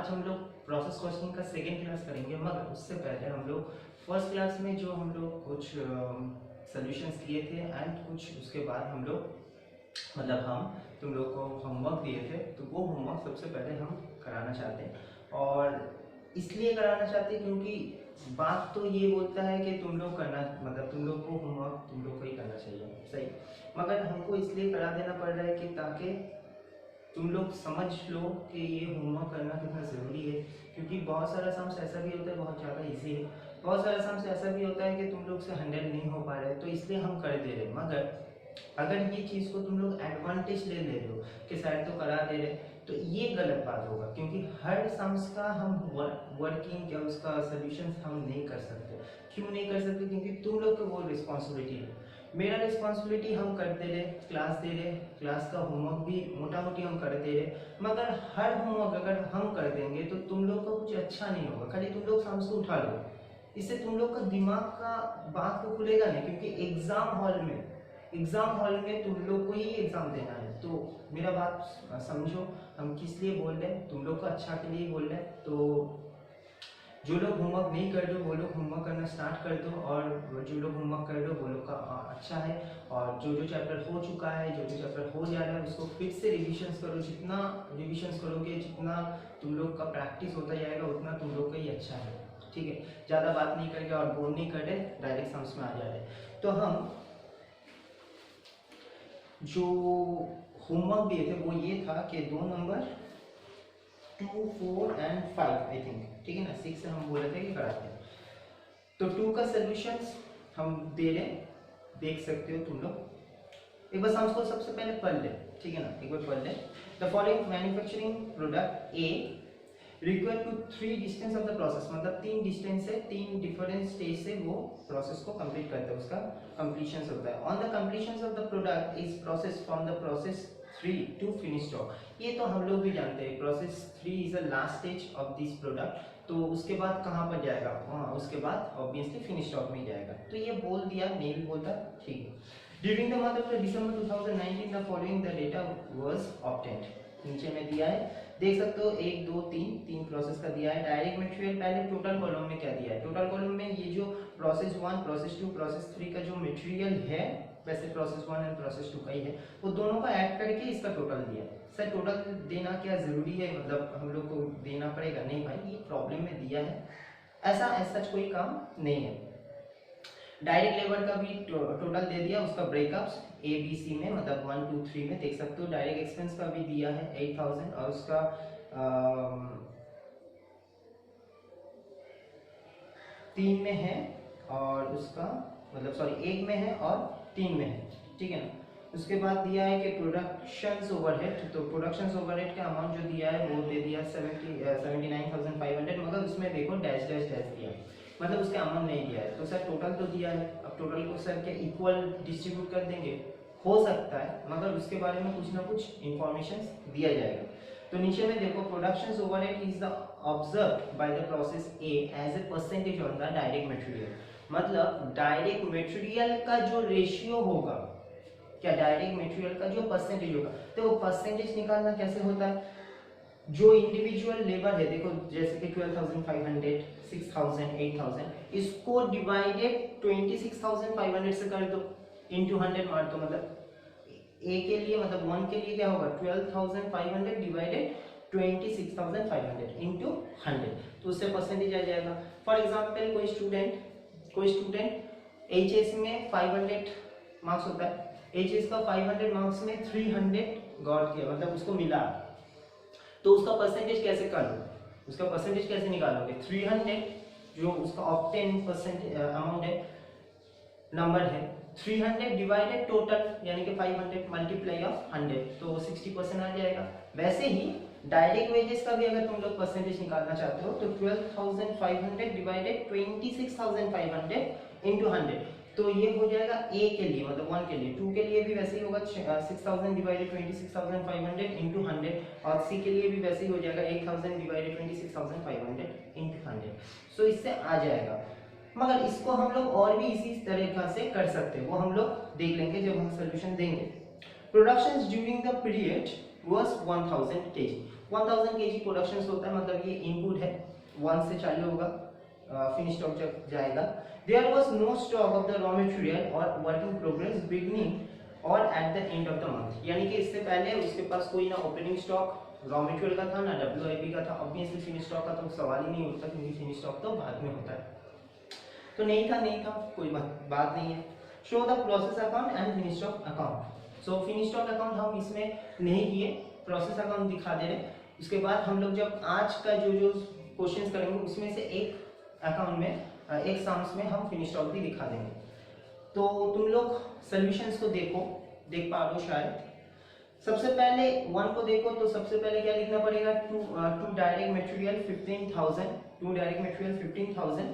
आज हम लोग प्रोसेस क्वेश्चन का सेकेंड क्लास करेंगे, मगर उससे पहले हम लोग फर्स्ट क्लास में जो हम लोग कुछ सॉल्यूशंस किए थे एंड कुछ उसके बाद हम लोग हम तुम लोग को होमवर्क दिए थे, तो वो होमवर्क सबसे पहले हम कराना चाहते हैं। और इसलिए कराना चाहते हैं क्योंकि बात तो ये बोलता है कि तुम लोग करना तुम लोग को होमवर्क तुम लोग को ही करना चाहिए, सही, मगर हमको इसलिए करा देना पड़ रहा है कि ताकि तुम लोग समझ लो कि ये होमवर्क करना कितना ज़रूरी है। क्योंकि बहुत सारा सम्स ऐसा भी होता है, बहुत ज़्यादा इजी है, बहुत सारा सम्स ऐसा भी होता है कि तुम लोग से हैंडल नहीं हो पा रहे, तो इसलिए हम कर दे रहे। मगर अगर ये चीज़ को तुम लोग एडवांटेज ले रहे हो कि शायद तो करा दे रहे, तो ये गलत बात होगा। क्योंकि हर सम्स का हम वर्किंग या उसका सोल्यूशन हम नहीं कर सकते। क्यों नहीं कर सकते? क्योंकि तुम लोग को वो रिस्पॉन्सिबिलिटी है। मेरा रिस्पॉन्सिबिलिटी हम कर दे रहे, क्लास दे रहे, क्लास का होमवर्क भी मोटा मोटी हम कर दे रहे, मगर हर होमवर्क अगर हम कर देंगे तो तुम लोग का कुछ अच्छा नहीं होगा। खाली तुम लोग सम्स को उठा लो, इससे तुम लोग का दिमाग का बात को खुलेगा नहीं। क्योंकि एग्जाम हॉल में तुम लोग को ही एग्जाम देना है। तो मेरा बात समझो, हम किस लिए बोल रहे हैं, तुम लोग का अच्छा के लिए बोल रहे हैं। तो जो लोग होमवर्क नहीं कर रहे वो लोग होमवर्क करना स्टार्ट कर दो, और जो लोग होमवर्क कर रहे हो वो लोग का अच्छा है। और जो जो चैप्टर हो चुका है, जो जो चैप्टर हो जा रहा है, उसको फिर से रिविजन्स करो। जितना रिविजन्स करोगे, जितना तुम लोग का प्रैक्टिस होता जाएगा, उतना तुम लोग का ही अच्छा है, ठीक है। ज़्यादा बात नहीं करेंगे और बोर नहीं कर रहे, डायरेक्ट समझ में आ जा रहे। तो हम जो होमवर्क दिए थे वो ये था कि 2 नंबर 2, 4 एंड 5 आई थिंक, ठीक है ना। 6 से हम बोले थे कि कराते हैं। तो 2 का सोल्यूशंस हम दे रहे, देख सकते हो तुम लोग। एक बार हमको सबसे पहले पढ़ ले, ठीक है ना, एक बार पढ़ ले। The following manufacturing product A require to 3 distance of the process, 3 distance से 3 डिफरेंट स्टेज से वो प्रोसेस को कंप्लीट करता है, उसका कंप्लीशन होता है। On the completion of the product is process from the process 3 to finish stock. ये तो हम लोग भी जानते हैं, process 3 is the last stage of this product. तो उसके बाद कहाँ पर जाएगा? उसके बाद ऑब्वियसली फिनिश स्टॉक में जाएगा। तो ये बोल दिया, नहीं भी बोलता, ठीक है। During the month of December 2019 the following the data was obtained. नीचे में दिया है, देख सकते हो, 1 2 3 प्रोसेस का दिया है। डायरेक्ट मटेरियल पहले टोटल कॉलम में क्या दिया है? टोटल कॉलम में ये जो प्रोसेस 1, प्रोसेस 2, प्रोसेस 3 का जो मटेरियल है, वैसे प्रोसेस 1 एंड प्रोसेस 2 का ही है, वो दोनों का ऐड करके इसका टोटल दिया। सर टोटल देना क्या जरूरी है? हम लोग को देना पड़ेगा? नहीं भाई, ये प्रॉब्लम में दिया है, ऐसा कोई काम नहीं है। डायरेक्ट लेबर का भी टोटल दे दिया, उसका ब्रेकअप्स ए बी सी में, 1 2 3 में देख सकते हो। डायरेक्ट एक्सपेंस का भी दिया है 8000, और उसका 3 में है, और उसका एक में है और 3 में है, ठीक है ना। उसके बाद दिया है कि प्रोडक्शंस ओवरहेड, तो प्रोडक्शंस ओवरहेड का अमाउंट जो दिया है वो दे दिया 79,500, मगर उसमें देखो डैश डैश डैश दिया, उसके अमाउंट नहीं दिया है। तो सर टोटल तो दिया है, अब टोटल को सर क्या इक्वल डिस्ट्रीब्यूट कर देंगे? हो सकता है, मगर उसके बारे में कुछ ना कुछ इंफॉर्मेशन दिया जाएगा। तो नीचे में देखो, productions overhead is the observed by the process A as a percentage on the direct material. Direct material का जो रेशियो होगा, क्या डायरेक्ट मटेरियल का जो परसेंटेज होगा, तो वो परसेंटेज निकालना कैसे होता है? जो इंडिविजुअल लेबर है, देखो जैसे कि 12,500, 6,000, 8,000, इसको डिवाइडेड 26,500 से कर दो, इंटू 100 मार दो। ए के लिए 1 के लिए क्या होगा? 12,500 डिवाइडेड 26,500 इंटू 100, तो उससे परसेंटेज आ जाएगा। फॉर एग्जाम्पल कोई स्टूडेंट एचएस में 500 मार्क्स होता है, एचएस का 500 मार्क्स में 300 गॉट किया, उसको मिला, तो उसका परसेंटेज कैसे कर लो? उसका परसेंटेज कैसे निकालोगे? 300 जो उसका ऑब्टेन परसेंट अमाउंट है, नंबर है, 300 डिवाइडेड टोटल यानी कि 500 मल्टीप्लाई ऑफ 100, तो 60% आ जाएगा। वैसे ही डायरेक्ट वेजेस का भी अगर तुम लोग परसेंटेज निकालना चाहते हो, तो 12,500 डिवाइडेड 26,500 इंटू 100, तो ये हो जाएगा ए के लिए, 1 के लिए। 2 के लिए भी वैसे ही होगा, 6,000 डिवाइडेड 26,500 इंटू 100, और सी के लिए भी वैसे ही हो जाएगा, 8,000 डिवाइडेड 26,500 इंटू 100। सो इससे आ जाएगा, मगर इसको हम लोग और भी इसी तरीका से कर सकते हैं, वो हम लोग देख लेंगे जब हम सोल्यूशन देंगे। Production during the period was 1000 kg। 1000 kg production होता है, मतलब ये इनपुट है, 1 से चालू होगा, फिनिश स्टॉक जब जाएगा। There was no stock of the raw material और वर्क इन प्रोग्रेस बिगनिंग और at the end of the month, यानी कि इससे पहले उसके पास कोई ना ओपनिंग स्टॉक रॉ मटेरियल का था ना WIP का था। ऑब्वियसली फिनिश स्टॉक का तो सवाल ही नहीं उठता, क्योंकि फिनिश स्टॉक तो बाद में होता है। तो नहीं था कोई बात नहीं है। Show the process account and finish stock account. So finish stock account हम इसमें नहीं किए, प्रोसेस अकाउंट दिखा दे रहे। उसके बाद हम लोग जब आज का जो क्वेश्चंस करेंगे उसमें से एक अकाउंट में एक सम्स में हम फिनिश स्टॉक भी दिखा देंगे। तो तुम लोग सॉल्यूशंस को देख पा रहे हो शायद। सबसे पहले 1 को देखो, तो सबसे पहले क्या लिखना पड़ेगा, to direct material 15,000, to direct material 15,000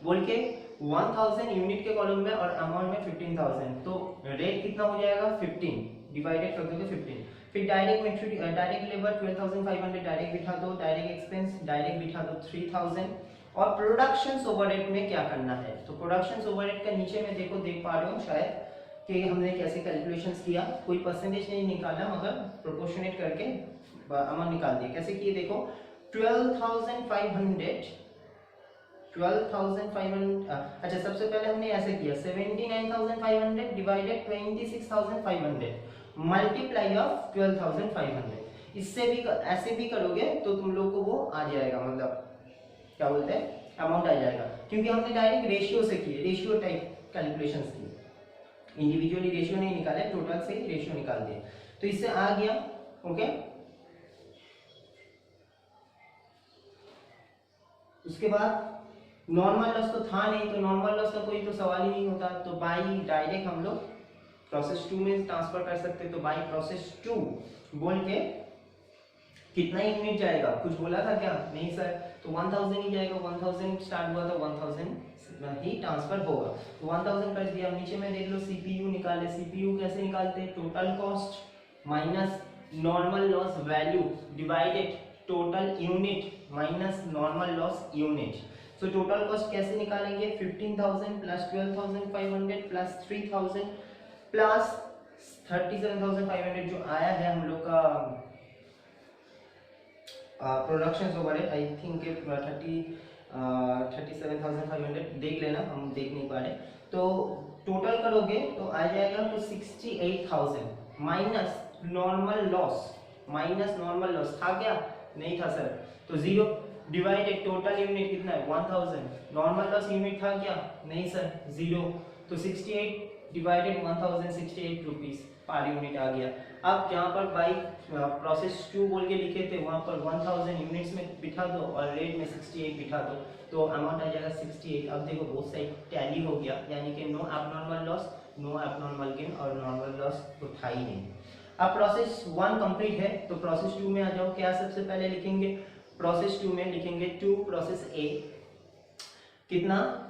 बोल के 1000 यूनिट के कॉलम में और अमाउंट में 15,000, तो रेट कितना हो जाएगा 15, डिवाइडेड कर दोगे 15। फिर direct material, direct labour 12,500 direct बिठा दो, डायरेक्ट एक्सपेंस डायरेक्ट बिठा दो 3,000। और प्रोडक्शन ओवरहेड में क्या करना है, तो प्रोडक्शन ओवरहेड का नीचे में देखो, देख पा रहे हो शायद कि हमने कैसे कैलकुलेशंस किया। कोई परसेंटेज नहीं निकाला, मगर प्रोपोर्शनेट करके अमाउंट निकाल दिया। कैसे किए देखो, 12,500 अच्छा सबसे पहले हमने ऐसे किया 79,500 डिवाइडेड 26,500 मल्टीप्लाई ऑफ 12,500। इससे भी ऐसे भी करोगे तो तुम लोग को वो आ जाएगा, मतलब क्या बोलते हैं, अमाउंट आ जाएगा, क्योंकि हमने डायरेक्ट रेशियो से किए, रेशियो टाइप कैलकुलेशंस किए, इंडिविजुअली रेशियो नहीं निकाले, टोटल से ही रेशियो निकाल दिए। तो इससे आ गया। ओके, उसके बाद नॉर्मल लॉस तो था नहीं, तो नॉर्मल लॉस का कोई तो सवाल ही नहीं होता, तो बाई डायरेक्ट हम लोग प्रोसेस 2 में ट्रांसफर कर सकते। तो बाई प्रोसेस 2 बोल के कितना यूनिट जाएगा, कुछ बोला था क्या, नहीं सर, तो 1000 ही जाएगा, 1000 स्टार्ट हुआ था, 1000 ही ट्रांसफर होगा, तो 1000 कर दिया। नीचे में देख लो CPU निकाले, CPU कैसे निकालते हैं, total cost minus normal loss value divided total unit minus normal loss unit. So total cost कैसे निकालेंगे, 15,000 प्लस 12,500 प्लस 3,000 प्लस 37,500 जो आया है हम लोग का प्रोडक्शन ओवरहेड, आई थिंक 37,500 देख लेना, हम देख नहीं पा रहे। तो टोटल करोगे तो आ जाएगा तो 68,000 माइनस नॉर्मल लॉस था क्या, नहीं था सर, तो 0 डिवाइडेड टोटल यूनिट कितना है 1000, नॉर्मल लॉस यूनिट था क्या, नहीं सर 0, तो 68 डिवाइडेड 1000 68 रुपीस पर यूनिट आ गया। अब जहाँ पर बाई प्रोसेस 2 बोल के लिखे थे वहाँ पर 1000 यूनिट्स में बिठा दो और रेट में 68 बिठा दो, तो अमाउंट आ जाएगा 68। अब देखो बोथ साइड टैली हो गया, यानी कि no abnormal loss, no abnormal gain और नॉर्मल लॉस तो था ही नहीं। अब प्रोसेस 1 कंप्लीट है, तो प्रोसेस 2 में आ जाओ। क्या सबसे पहले लिखेंगे, प्रोसेस 2 में लिखेंगे 2 प्रोसेस A, कितना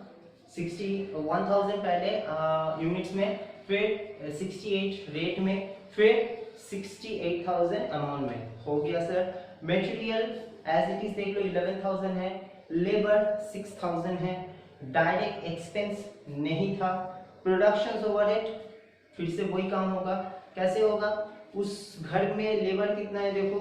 1000 पहले यूनिट्स में, फिर 68 रेट में, फिर 68,000 अमाउंट में, हो गया sir. Material as it is देख लो 11,000 है, लेबर 6,000 है, डायरेक्ट एक्सपेंस नहीं था, प्रोडक्शन ओवरहेड फिर से वही काम होगा। कैसे होगा, उस घर में लेबर कितना है देखो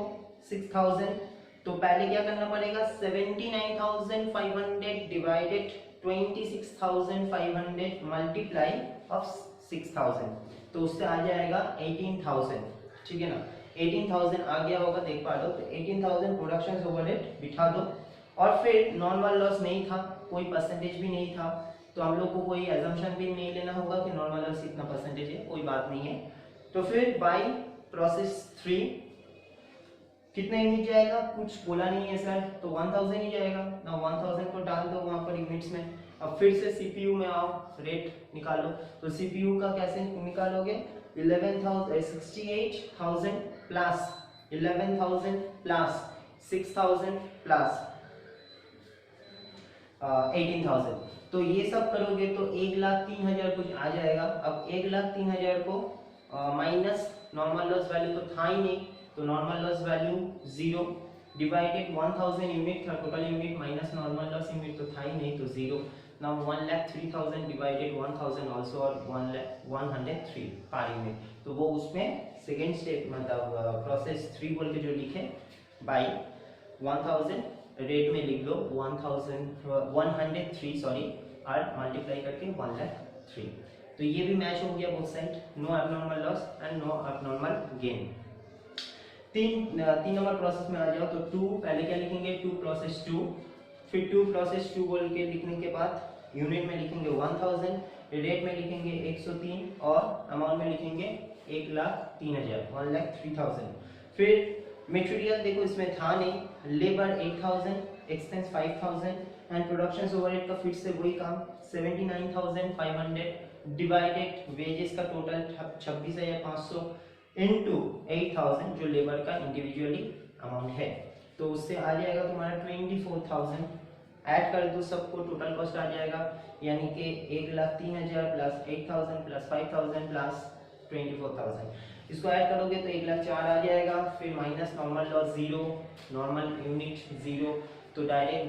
6,000, तो पहले क्या करना पड़ेगा 79,500 डिवाइडेड 26,500 मल्टीप्लाई ऑफ 6,000, तो उससे आ जाएगा 18,000, ठीक है ना, 18,000 आ गया होगा, देख पा लो, तो 18,000 प्रोडक्शन ओवरहेड बिठा दो। और फिर नॉर्मल लॉस नहीं था, कोई परसेंटेज भी नहीं था, तो हम लोग को कोई एजम्पशन भी नहीं लेना होगा कि नॉर्मल लॉस इतना परसेंटेज है, कोई बात नहीं है। तो फिर बाई प्रोसेस 3 कितने यूनिट जाएगा, कुछ बोला नहीं है सर, तो 1000 ही जाएगा ना, 1000 को डाल दो वहां पर यूनिट्स में। अब फिर से CPU में आओ, रेट निकालो, तो CPU का कैसे निकालोगे, 68,000 प्लस 11,000 प्लस 6,000 प्लस 18,000, तो ये सब करोगे तो 1,03,000 कुछ आ जाएगा। अब 1,03,000 को माइनस नॉर्मल लॉस वैल्यू तो था ही नहीं, तो normal loss value 0 divided 1000 unit था total unit minus normal loss unit तो था ही नहीं, तो 0। नाउ 1,03,000 डिवाइडेड 1000 आल्सो और 103 पर यूनिट, तो वो उसमें सेकेंड स्टेप मतलब प्रोसेस 3 बोल के जो लिखे बाई 1000 रेट में लिख लो 103 सॉरी और मल्टीप्लाई करके 1,03,000। तो ये भी मैच हो गया both side, no abnormal loss and no abnormal gain. तीन नंबर प्रोसेस में आ जाओ तो 2 पहले क्या लिखेंगे 2 प्रोसेस 2, फिर 2 प्रोसेस 2 बोल के लिखने के बाद यूनिट में लिखेंगे 1000, रेट में लिखेंगे 103 और अमाउंट में लिखेंगे 1,03,000 1,03,000। फिर मटेरियल देखो इसमें था नहीं, labour 8000, expense 5000 and production overhead का फिर से वही काम 79,500 डिवाइडेड वेजेस का टोटल 26,500 इनटू 8000 जो लेबर का इंडिविजुअली अमाउंट है, तो उससे आ जाएगा तुम्हारा 24,000। ऐड कर दो सबको, टोटल कॉस्ट आ जाएगा यानी कि 1,03,000 प्लस 8,000 प्लस 5,000 प्लस 24,000। इसको ऐड करोगे तो 1,04,000 आ जाएगा। फिर minus normal loss 0, normal unit 0, तो डायरेक्ट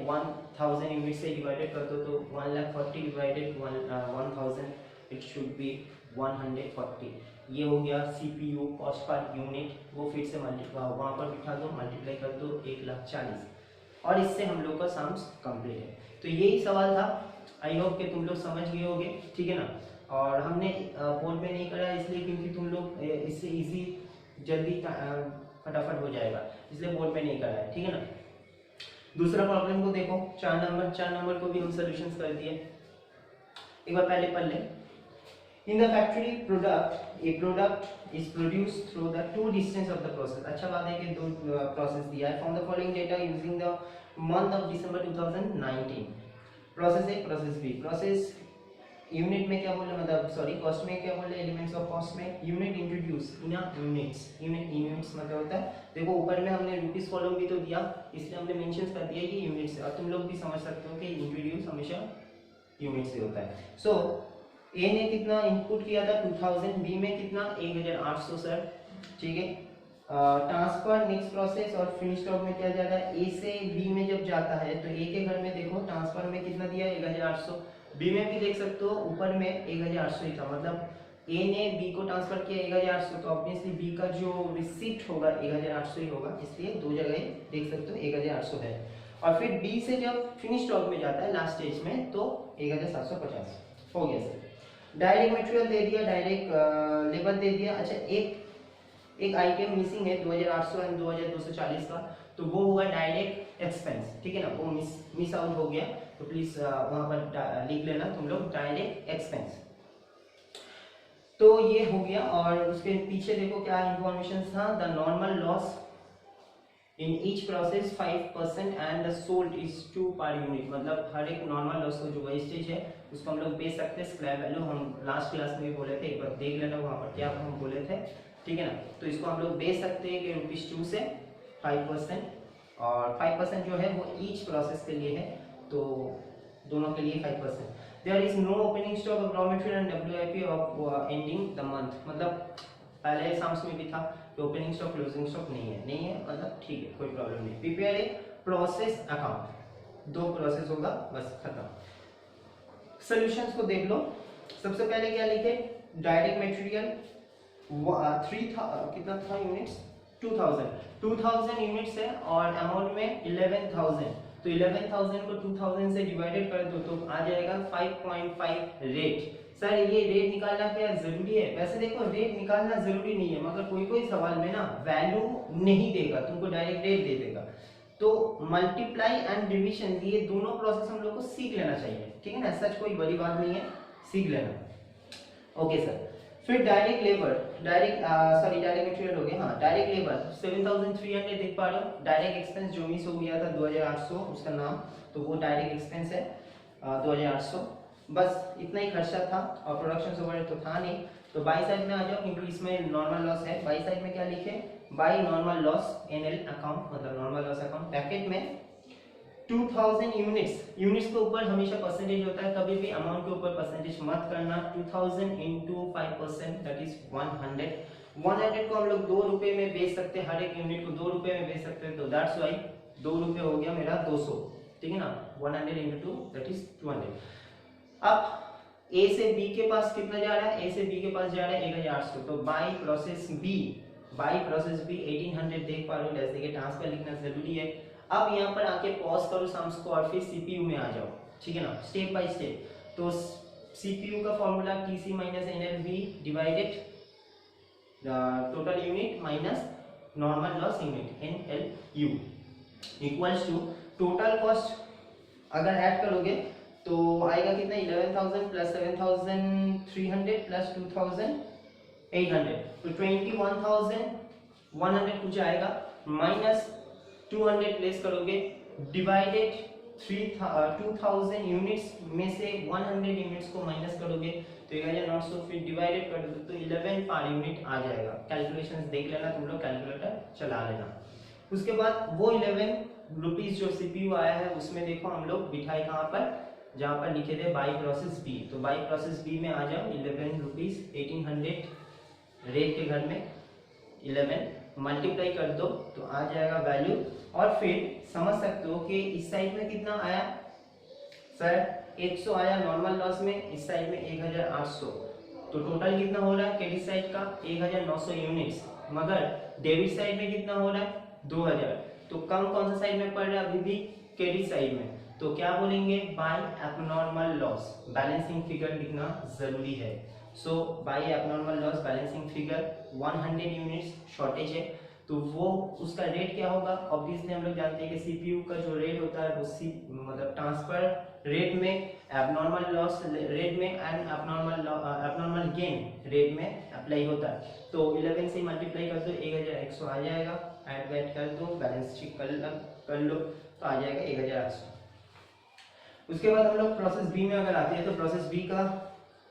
1000 यूनिट से डिवाइडेड कर दो तो 1,40,000 डिवाइडेड 1000 इट शुड बी 140। ये हो गया सीपीयू कॉस्ट पर यूनिट, वो फिर से वहाँ पर बिठा दो, मल्टीप्लाई कर दो 1,40,000 और इससे हम लोग का सम्स कंप्लीट है। तो यही सवाल था, आई होप कि तुम लोग समझ गए होगे, ठीक है ना। और हमने बोर्ड में नहीं करा इसलिए क्योंकि तुम लोग इससे इजी जल्दी फटाफट हो जाएगा, इसलिए बोर्ड में नहीं करा है, ठीक है ना। दूसरा प्रॉब्लम को देखो, 4 नंबर को भी हम सॉल्यूशंस कर दिए, एक बार पहले पढ़ लें। In the factory a product is produced through the 2 distance of the process। अच्छा बात है कि 2 प्रोसेस दिया है। From the following data using the month of December 2019। Process A, process B. Process unit में क्या बोले, मतलब सॉरी कॉस्ट में क्या बोले, एलिमेंट्स ऑफ कॉस्ट में unit introduce in units. Units मतलब होता है, देखो ऊपर में हमने रुपीस कॉलम भी तो दिया, इसलिए हमने मेंशन कर दिया कि यूनिट्स, और तुम लोग भी समझ सकते हो कि इंट्रोड्यूस हमेशा यूनिट से होता है। सो ए ने कितना इनपुट किया था 2000, बी में कितना 1,800 सर, ठीक है। ट्रांसफर नेक्स्ट प्रोसेस और फिनिश स्टॉक में क्या जा रहा है, ए से बी में जब जाता है तो ए के घर में देखो ट्रांसफर में कितना दिया 1,800, बी में भी देख सकते हो ऊपर में 1,800 ही था, मतलब ए ने बी को ट्रांसफर किया 1,800, तो ऑब्वियसली बी का जो रिसीप्ट होगा 1,800 ही होगा, इसलिए दो जगह देख सकते हो 1,800 है। और फिर बी से जब फिनिश स्टॉक में जाता है लास्ट स्टेज में तो 1,750 हो गया सर। डायरेक्ट मटेरियल दे दिया, डायरेक्ट लेबर दे दिया। अच्छा एक आइटम मिसिंग है 2,800 एंड 2,240 का, तो वो होगा डायरेक्ट एक्सपेंस, ठीक है ना, वो मिस आउट हो गया, तो प्लीज वहां पर लिख लेना तुम लोग डायरेक्ट एक्सपेंस। तो ये हो गया, और उसके पीछे देखो क्या इंफॉर्मेशन था, the normal loss in each process 5% and the sold is 2 per unit, मतलब हर एक नॉर्मल लॉस को जो वेस्टेज है उसको हम लोग बेच सकते हैं। स्क्रैप वैल्यू हम लास्ट क्लास में भी बोले थे, एक बार देख लेना वहाँ पर क्या हम बोले थे, ठीक है ना। तो इसको हम लोग बेच सकते हैं कि ₹2 से 5%, और 5% जो है वो ईच प्रोसेस के लिए है, तो दोनों के लिए 5%। There is no opening stock of raw material and WIP of ending the month, मतलब पहले साम्स में भी था कि ओपनिंग स्टॉक क्लोजिंग स्टॉक नहीं है, मतलब ठीक है, कोई प्रॉब्लम नहीं। Prepare a process account, 2 process होगा बस खत्म। सॉल्यूशंस को देख लो, सबसे पहले क्या लिखे, डायरेक्ट मटेरियल 3 था, कितना था यूनिट्स 2000 यूनिट्स है, और अमाउंट में 11,000, तो 11,000 को 2000 से डिवाइडेड कर दो तो आ जाएगा 5.5 रेट। सर ये रेट निकालना क्या जरूरी है, वैसे देखो रेट निकालना जरूरी नहीं है, मगर कोई सवाल में ना वैल्यू नहीं देगा तुमको, डायरेक्ट रेट दे देगा, तो मल्टीप्लाई एंड डिवीजन ये दोनों प्रोसेस हम लोग को सीख लेना चाहिए, ठीक है ना, सच कोई बड़ी बात नहीं है, सीख लेना। ओके सर, फिर डायरेक्ट लेबर, डायरेक्ट मटेरियल हो गया, हाँ डायरेक्ट लेबर 7,300 देख पा रहे हो। डायरेक्ट एक्सपेंस जो मिस हो गया था 2,800 उसका नाम, तो वो डायरेक्ट एक्सपेंस है 2,800, बस इतना ही खर्चा था, और प्रोडक्शन ओवरहेड तो था नहीं। तो बाई साइड में आ जाओ, क्योंकि इसमें नॉर्मल लॉस है, बाई साइड में क्या लिखे, by normal loss NL account, मतलब नॉर्मल लॉस अकाउंट, पैकेट में 2000 यूनिट्स के ऊपर हमेशा परसेंटेज होता है, कभी भी अमाउंट के ऊपर परसेंटेज मत करना। 2000 इंटू 5% दैट इज 100 को हम लोग 2 रुपए में बेच सकते हैं, हर एक यूनिट को 2 रुपए में बेच सकते हैं, तो दैट्स व्हाई 2 रुपए हो गया मेरा 200, ठीक है ना, 100 इंटू 2 दैट इज 200। अब ए से बी के पास कितना जा रहा है, ए से बी के पास जा रहा है 1,800, तो by process B by process B 1800 देख पा रहे हो, जैसे कि ट्रांसफर लिखना जरूरी है। अब यहाँ पर आके पॉज करो सम्स को और फिर सीपीयू में आ जाओ, ठीक है ना, स्टेप बाय स्टेप। तो सीपीयू का formula TC minus NLV divided total unit minus normal loss unit NLU equals to total cost अगर ऐड करोगे तो आएगा कितना 11,000 प्लस 7,300 प्लस 2,800 तो 21,100 कुछ आएगा, माइनस 200 प्लेस करोगे डिवाइडेड 2,000 यूनिट्स में से 100 यूनिट्स को माइनस करोगे तो 1900 फिर डिवाइडेड कर दो तो 11 पर यूनिट आ जाएगा। कैलकुलेशंस देख लेना तुम लोग, कैलकुलेटर चला लेना। उसके बाद वो 11 रुपीज जो सीपीयू आया है उसमें देखो हम लोग बिठाए कहाँ पर, जहाँ पर लिखे थे बाई प्रोसेस बी, तो बाई प्रोसेस बी में आ जाओ 11 रुपीज 1800 रेट के घर में 11 मल्टीप्लाई कर दो तो आ जाएगा वैल्यू। और फिर समझ सकते हो कि इस साइड में कितना आया सर 100 आया नॉर्मल लॉस में, इस साइड में 1800, तो टोटल कितना हो रहा है क्रेडिट साइड का 1900 यूनिट्स, मगर डेबिट साइड में कितना हो रहा है 2000, तो कम कौन सा साइड में पड़ रहा है अभी भी क्रेडिट साइड में, तो क्या बोलेंगे by abnormal loss, balancing figure लिखना जरूरी है। So by abnormal loss balancing figure 100 units shortage है, तो वो उसका रेट क्या होगा, ऑब्वियसली हम लोग जानते हैं कि सीपीयू का जो रेट होता है वो मतलब ट्रांसफर रेट में, एब्नॉर्मल लॉस रेट में एंड एब्नॉर्मल गेन रेट में अप्लाई होता है। तो 11 से मल्टीप्लाई कर दो 1100 आ जाएगा, ऐड बैड कर दो बैलेंस शीट कर लो तो आ जाएगा 1800। उसके बाद हम लोग प्रोसेस बी में अगर आते हैं तो प्रोसेस बी का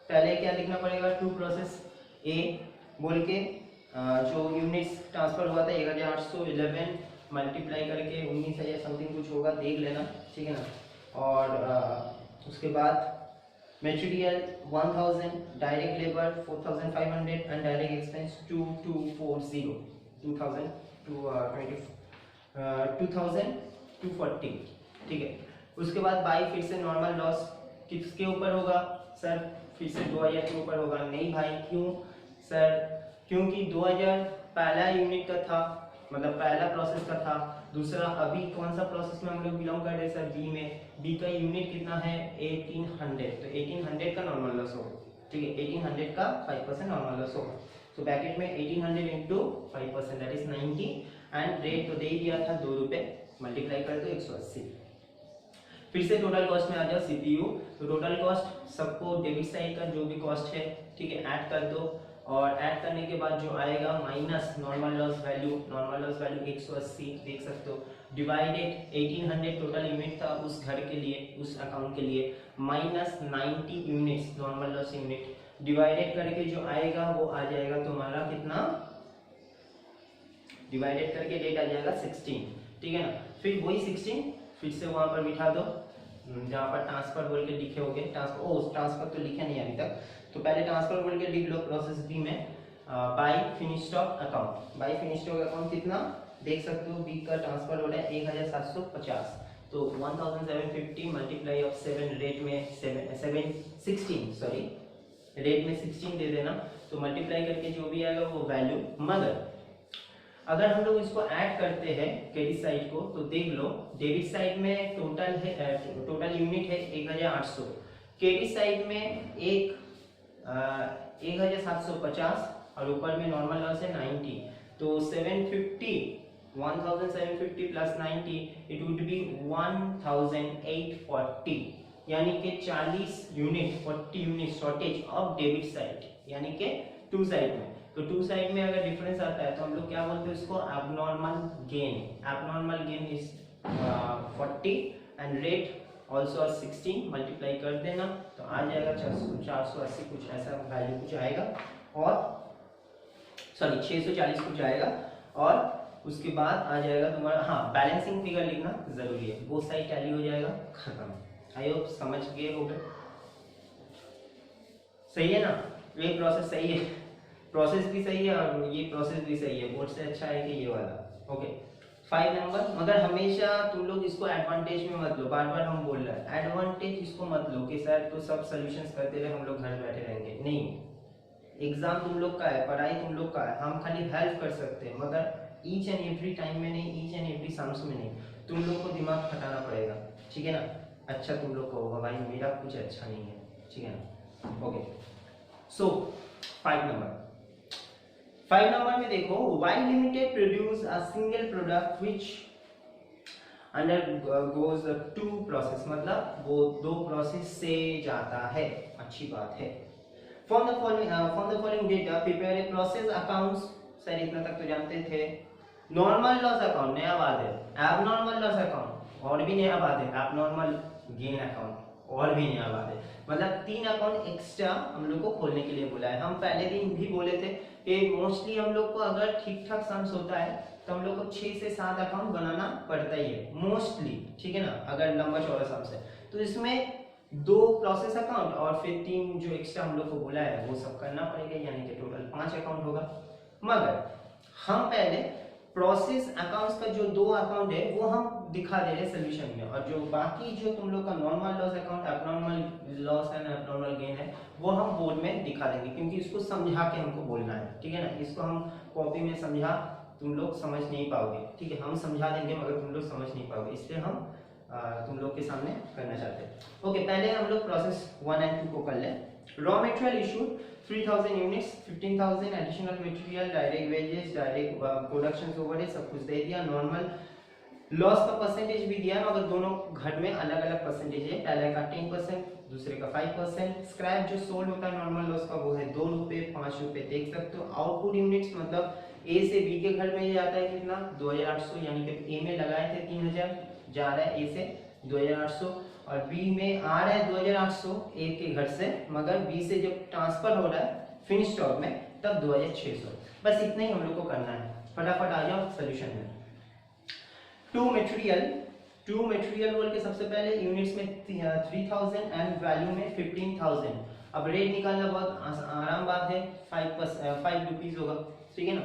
पहले क्या लिखना पड़ेगा, टू प्रोसेस ए बोल के जो यूनिट्स ट्रांसफर हुआ था 1800 11 मल्टीप्लाई करके 19,000 समथिंग कुछ होगा, देख लेना, ठीक है ना। और उसके बाद material 1000, direct labour 4500 and direct expense 2240, ठीक है। उसके बाद बाई फिर से नॉर्मल लॉस किसके ऊपर होगा सर, फिर से 2000 के ऊपर होगा, नहीं भाई क्यों सर, क्योंकि 2000 पहला यूनिट का था, मतलब पहला प्रोसेस का था, दूसरा अभी कौन सा प्रोसेस में हम लोग बिलोंग कर रहे हैं सर, बी में, बी का यूनिट कितना है 1800, तो 1800 का नॉर्मल लॉस होगा, ठीक है, 1800 का 5% नॉर्मल लॉस होगा, तो ब्रैकेट में 1800 into 5% that is 90 and rate तो दे ही दिया था 2 रुपए, मल्टीप्लाई कर दो 180। फिर से टोटल कॉस्ट में आ जाओ सीपीयू, तो टोटल कॉस्ट सबको डेबिट साइड का जो भी कॉस्ट है, ठीक है, ऐड कर दो और ऐड करने के बाद जो आएगा माइनस नॉर्मल लॉस वैल्यू 180 देख सकते हो, डिवाइडेड 1800 टोटल यूनिट था उस घर के लिए, उस अकाउंट के लिए, minus 90 units normal loss unit, divided करके जो आएगा वो आ जाएगा तुम्हारा कितना, डिवाइडेड करके रेट आ जाएगा 16, ठीक है ना। फिर वही 16 फिर से वहां पर बिठा दो जहां पर ट्रांसफर बोल के लिखे होगे, ट्रांसफर तो लिखे नहीं अभी तक, तो पहले ट्रांसफर बोल के लिख लो प्रोसेस बी में, by finish stock account, by finish stock account कितना देख सकते हो, बी का ट्रांसफर हो रहा है 1750, तो 1750 मल्टीप्लाई ऑफ 7 रेट में 16 दे देना, तो मल्टीप्लाई करके जो भी आएगा वो वैल्यू। मगर अगर हम लोग इसको ऐड करते हैं क्रेडिट साइड को तो देख लो, डेबिट साइड में टोटल यूनिट है 1800, क्रेडिट साइड में 1750 और ऊपर में नॉर्मल लॉस है 90, तो 1750 प्लस 90 इट वुड बी 1840, यानी कि 40 unit shortage of debit side, यानी कि टू साइड में। तो टू साइड में अगर डिफरेंस आता है तो हम लोग क्या बोलते हैं उसको, abnormal gain is 40 and rate also 16 multiply कर देना तो आ जाएगा 480 कुछ ऐसा वैल्यू कुछ आएगा, और सॉरी 640 कुछ आएगा, और उसके बाद आ जाएगा तुम्हारा, हाँ बैलेंसिंग फिगर लिखना जरूरी है, वो साइड टैली हो जाएगा, खत्म। आई होप समझ गए होगे, सही है ना, ये प्रोसेस सही है, प्रोसेस भी सही है और ये प्रोसेस भी सही है, बोर्ड से अच्छा है कि ये वाला। ओके 5 नंबर, मगर हमेशा तुम लोग इसको एडवांटेज में मत लो, बार बार हम बोल रहे हैं एडवांटेज इसको मत लो कि सर तो सब सॉल्यूशंस करते रहे हम लोग घर बैठे रहेंगे, नहीं, एग्जाम तुम लोग का है, पढ़ाई तुम लोग का है, हम खाली हेल्प कर सकते हैं, मगर ईच एंड एवरी टाइम में नहीं, ईच एंड एवरी सम्स में नहीं, तुम लोग को दिमाग खटाना पड़ेगा, ठीक है ना। अच्छा तुम लोग को होगा भाई, मेरा कुछ अच्छा नहीं है, ठीक है ना। ओके, सो 5 नंबर में देखो, Y limited produce a single product which undergoes two process, मतलब वो 2 प्रोसेस से जाता है, अच्छी बात है। From the following data prepare a process accounts, sir इतना तक तो जानते थे। नॉर्मल लॉस अकाउंट नया बात है, एबनॉर्मल लॉस अकाउंट और भी नया बात है, एबनॉर्मल गेन अकाउंट और भी नया बात है, मतलब 3 अकाउंट एक्स्ट्रा हम लोग को खोलने के लिए बोला है। हम पहले दिन भी बोले थे कि मोस्टली हम लोग को अगर ठीक ठाक सम्स होता है तो हम लोग को 6 से 7 अकाउंट बनाना पड़ता ही है मोस्टली, ठीक है ना, अगर लंबा चौड़ा सम्स है। तो इसमें 2 प्रोसेस अकाउंट और फिर 3 जो एक्स्ट्रा हम लोग को बोला है वो सब करना पड़ेगा, यानी कि टोटल 5 अकाउंट होगा। मगर हम पहले प्रोसेस अकाउंट्स का जो 2 अकाउंट है वो हम दिखा दे रहे सोल्यूशन में, और जो बाकी जो तुम लोग का normal loss account, abnormal loss and abnormal gain है वो हम बोर्ड में दिखा देंगे, क्योंकि इसको समझा के हमको बोलना है, ठीक है ना। इसको हम कॉपी में समझा, तुम लोग समझ नहीं पाओगे, ठीक है, हम समझा देंगे मगर तुम लोग समझ नहीं पाओगे, इसलिए हम तुम लोग के सामने करना चाहते हैं। ओके, पहले हम लोग प्रोसेस 1 एंड 2 को कर लें। Raw material issued 3000 units, 15000 additional material, direct wages, direct production overhead, सब कुछ दे दिया। नॉर्मल लॉस का परसेंटेज भी दिया, मगर दोनों घर में अलग अलग परसेंटेज है, पहले का 10%, दूसरे का 5%। स्क्रैप जो सोल्ड होता है नॉर्मल लॉस का वो है 2 रुपए, 5 रुपए देख सकते हो। आउटपुट यूनिट्स मतलब ए से बी के घर में जाता है कितना, 2800, यानी कि ए में लगाए थे 3000, जा रहा है ए से 2800, और बी में आ रहा है 2800 ए के घर से, मगर बी से जब ट्रांसफर हो रहा है फिनिश स्टॉक में तब 2600। बस इतना ही हम लोग को करना है, फटाफट आ जाओ सोल्यूशन में। टू मटेरियल बोल के सबसे पहले यूनिट्स में 3000 एंड वैल्यू में 15000। अब रेट निकालना बहुत आराम बात है, 5 रुपीज होगा, ठीक है ना।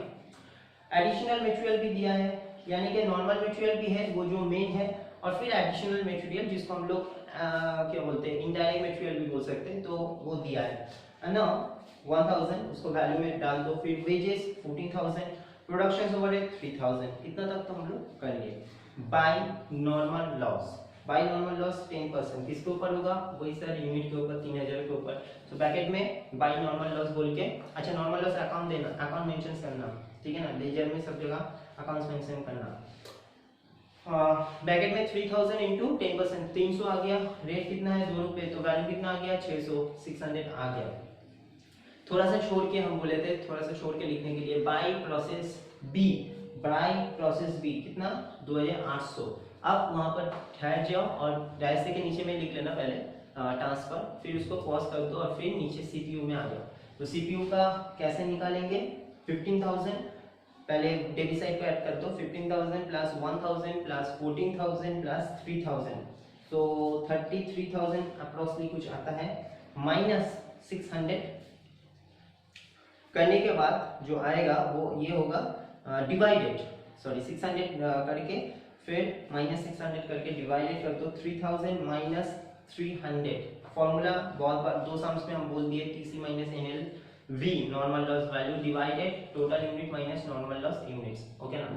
एडिशनल मटेरियल भी दिया है, यानी कि नॉर्मल मटेरियल भी है वो जो मेन है, और फिर एडिशनल मटेरियल जिसको हम लोग क्या बोलते हैं, इनडायरेक्ट मटेरियल भी बोल सकते हैं, तो वो दिया है ना। 1000 उसको वैल्यू में डाल दो, फिर वेजेस 14000, प्रोडक्शन ओवरहेड 3000, इतना तक तो हम लोग कर लिए। By normal loss, by normal loss 10% किसके ऊपर होगा, वही सर यूनिट के ऊपर, 3000 के ऊपर। तो ब्रैकेट में बाय नॉर्मल लॉस बोल के, अच्छा नॉर्मल लॉस अकाउंट देना, अकाउंट मेंशन करना, ठीक है ना, लेजर में सब जगह अकाउंट्स मेंशन करना। ब्रैकेट में 3000 इंटू 10%, 300 आ गया। रेट कितना है 2 रुपए, तो वैल्यू कितना आ गया 600, 600 आ गया। थोड़ा सा छोड़ के हम बोले थे, थोड़ा सा छोड़ के लिखने के लिए, by process B, by process B कितना 2800। अब वहां पर ठहर जाओ और डैश के नीचे में लिख लेना पहले ट्रांसफर, फिर उसको पॉज कर दो और फिर नीचे सीपीयू में आ जाओ। तो सीपीयू का कैसे निकालेंगे, 15000 पहले डेबिट साइड पे ऐड कर दो, 15000 प्लस 1000 प्लस 14000 प्लस 3000, तो 33000 अप्रोक्सीमेटली कुछ आता है, माइनस 600 करने के बाद जो आएगा वो ये होगा डिवाइडेड, सॉरी 600 करके फिर माइनस 600 करके डिवाइडेड कर दो, 3000 माइनस 300। फॉर्मूला बहुत बार 2 सम्स में हम बोल दिए, TC minus NL V normal loss value divided total unit minus normal loss units, okay ना।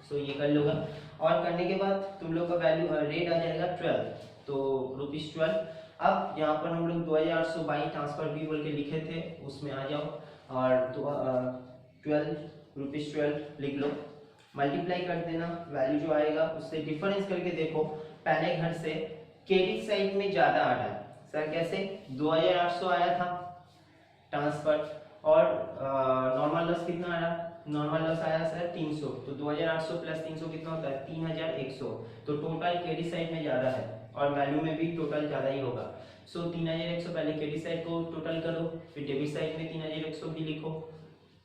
सो ये कर लोगा, और करने के बाद तुम लोग का वैल्यू रेट आ जाएगा 12, तो ₹12। अब यहाँ पर हम लोग 2800 बाई ट्रांसफर बी बोल के लिखे थे, उसमें आ जाओ और 12 लिख लो, मल्टीप्लाई कर देना, वैल्यू जो आएगा उससे डिफरेंस करके देखो, पहले घर से क्रेडिट साइड में ज्यादा आ रहा है सर, कैसे 2800 आया था ट्रांसफर, और नॉर्मल लॉस कितना आ रहा, नॉर्मल लॉस आया सर 300, तो 2800 प्लस 300 कितना होता है 3100, तो टोटल क्रेडिट साइड में ज्यादा है और वैल्यू में भी टोटल ज्यादा ही होगा। सो 3100 पहले क्रेडिट साइड को टोटल करो, फिर डेबिट साइड में 3100 भी लिखो,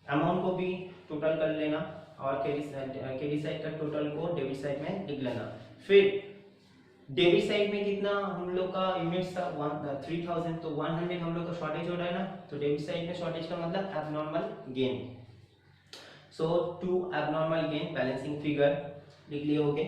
अमाउंट को भी टोटल कर लेना और क्रेडिट साइड का टोटल को डेबिट साइड में लिख लेना। फिर डेबिट साइड में कितना हम लोग का यूनिट्स था 3000, तो 100 हम लोग का शॉर्टेज हो रहा है ना, तो डेबिट साइड में शॉर्टेज का मतलब abnormal gain. So to abnormal gain balancing figure लिख लिए होगे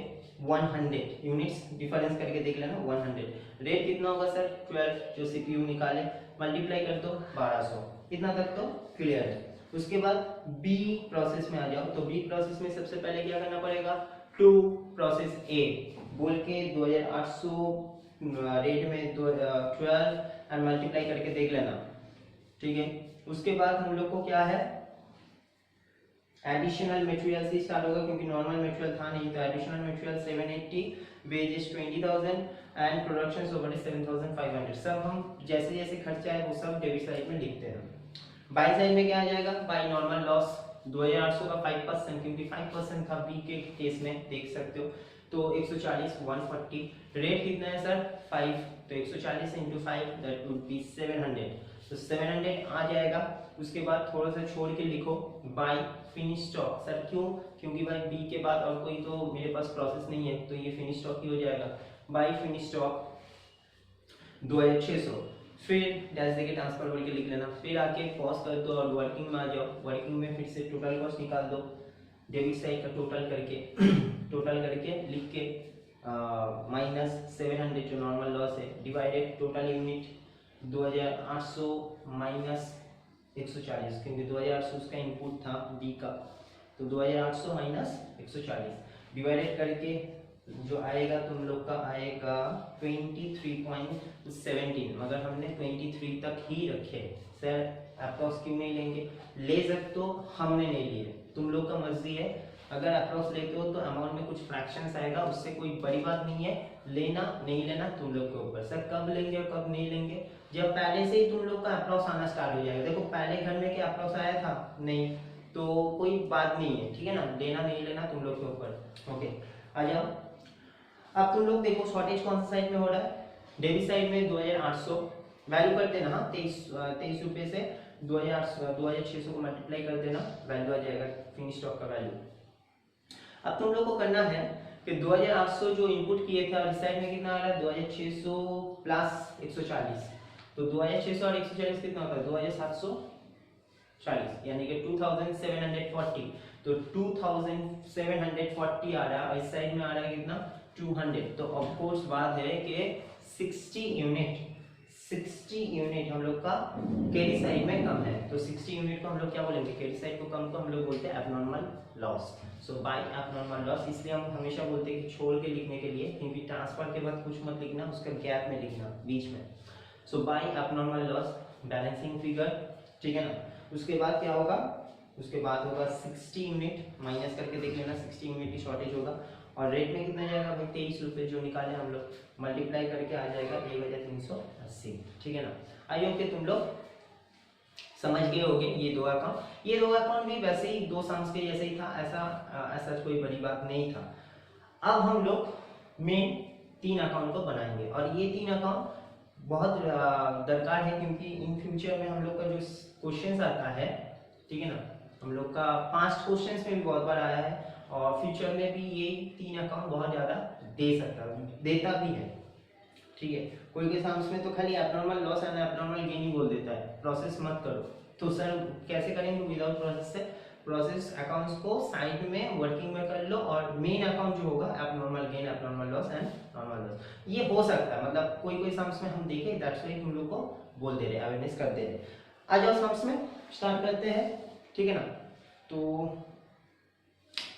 100 यूनिट्स, डिफरेंस करके देख लेना 100। रेट कितना होगा सर 12, जो सीपीयू निकाले, मल्टीप्लाई कर दो 1200, इतना तक तो क्लियर है। उसके बाद बी प्रोसेस में आ जाओ, तो बी प्रोसेस में सबसे पहले क्या करना पड़ेगा, टू प्रोसेस ए बोल के 2800 रेट में 12 एंड मल्टीप्लाई करके देख लेना, ठीक है। उसके बाद हम लोग को क्या है, एडिशनल मटेरियल से स्टार्ट होगा क्योंकि नॉर्मल मटेरियल था नहीं, तो additional material 780, wages 20,000 and production overhead 7,500। सब हम जैसे जैसे खर्चा है वो सब डेबिट साइड में लिखते हैं। बाई साइड में क्या आ जाएगा, बाई नॉर्मल लॉस 2800 का 5%, क्योंकि 5% था बी के केस में, देख सकते हो, तो 140 140। रेट कितना है सर 5, तो 140 इंटू 5 दैट वुड बी 700, तो 700 आ जाएगा। उसके बाद थोड़ा सा छोड़ के लिखो बाई फिनिश स्टॉक। सर क्यों, क्योंकि भाई बी के बाद और कोई तो मेरे पास प्रोसेस नहीं है, तो ये फिनिश स्टॉक ही हो जाएगा। बाई फिनिश स्टॉक 2600, फिर डैश देके ट्रांसफर बोल के लिख लेना, फिर आके पॉज कर दो और वर्किंग में आ जाओ। वर्किंग में फिर से टोटल कॉस्ट निकाल दो, डेबिट साइड का टोटल करके टोटल करके लिख के माइनस 700 जो नॉर्मल लॉस है, डिवाइडेड टोटल यूनिट 2800 माइनस 140, क्योंकि 2800 उसका इनपुट था बी का, तो 2800 माइनस 140 डिवाइडेड करके जो आएगा तुम लोग का आएगा 23.17, मगर हमने 23 तक ही रखे। सर अप्रॉक्स क्यों नहीं लेंगे, ले सकते हो, हमने नहीं लिए, तुम लोग का मर्जी है। अगर अप्रॉक्स लेते हो तो अमाउंट में कुछ फ्रैक्शंस आएगा, उससे कोई बड़ी बात नहीं है, लेना नहीं लेना तुम लोग के ऊपर। सर कब लेंगे और कब नहीं लेंगे, जब पहले से ही तुम लोग का अप्रॉक्स आना स्टार्ट हो जाएगा। देखो पहले घर में क्या अप्रॉक्स आया था, नहीं, तो कोई बात नहीं है, ठीक है ना, लेना नहीं लेना तुम लोग के ऊपर। ओके आ जाओ, अब तुम लोग देखो शॉर्टेज कौन सा साइड में हो रहा है, डेबिट साइड में 2800 वैल्यू कर देना, हाँ 23 रुपए से 2600 को मल्टीप्लाई कर देना, वैल्यू आ जाएगा फिनिश स्टॉक का वैल्यू। अब तुम लोग को करना है कि 2800 जो इनपुट किए थे और इस साइड में कितना आ रहा है 2600 प्लस 140, तो 2600 और 140 कितना होता है 2740, यानी कि 2740, तो 2740 आ रहा है और इस साइड में आ रहा है कितना 200, तो ऑफ कोर्स बात है कि 60 यूनिट हम लोग का कैरी साइड में कम है, तो 60 यूनिट को हम लोग क्या बोलेंगे, कैरी साइड को कम को हम लोग बोलते हैं abnormal loss. So by abnormal loss, इसलिए हम हमेशा बोलते हैं कि छोड़ के लिखने के लिए, क्योंकि ट्रांसफर के बाद कुछ मत लिखना, उसका गैप में लिखना बीच में। So by abnormal loss balancing figure, ठीक है ना। उसके बाद क्या होगा, उसके बाद होगा 60 यूनिट माइनस करके देख लेना, 60 यूनिट की शॉर्टेज होगा और रेट में कितना जाएगा भाई 23 रुपये जो निकाले हम लोग, मल्टीप्लाई करके आ जाएगा 1380, ठीक है ना। आई होप कि तुम लोग समझ गए होगे ये दो अकाउंट। ये दो अकाउंट भी वैसे ही दो सम्स के जैसे ही था, ऐसा कोई बड़ी बात नहीं था। अब हम लोग मेन 3 अकाउंट को बनाएंगे और ये 3 अकाउंट बहुत दरकार है, क्योंकि इन फ्यूचर में हम लोग का जो क्वेश्चन आता है, ठीक है ना, हम लोग का पास्ट क्वेश्चन में भी बहुत बार आया है और फ्यूचर में भी ये 3 अकाउंट बहुत ज्यादा देता भी है, ठीक है। कोई के सामने में तो खाली abnormal loss and abnormal gain ही बोल देता है, प्रोसेस मत करो, तो सर कैसे करेंगे विदाउट प्रोसेस से, प्रोसेस अकाउंट्स को साइड में वर्किंग में कर लो और मेन अकाउंट जो होगा abnormal gain abnormal loss and normal loss, ये हो सकता है, मतलब कोई सम्स में हम देखे, दैट्स व्हाई तुम लोग को बोल दे रहे, अवेयरनेस कर दे रहे। आ जाओ सम्स में स्टार्ट करते हैं, ठीक है ना। तो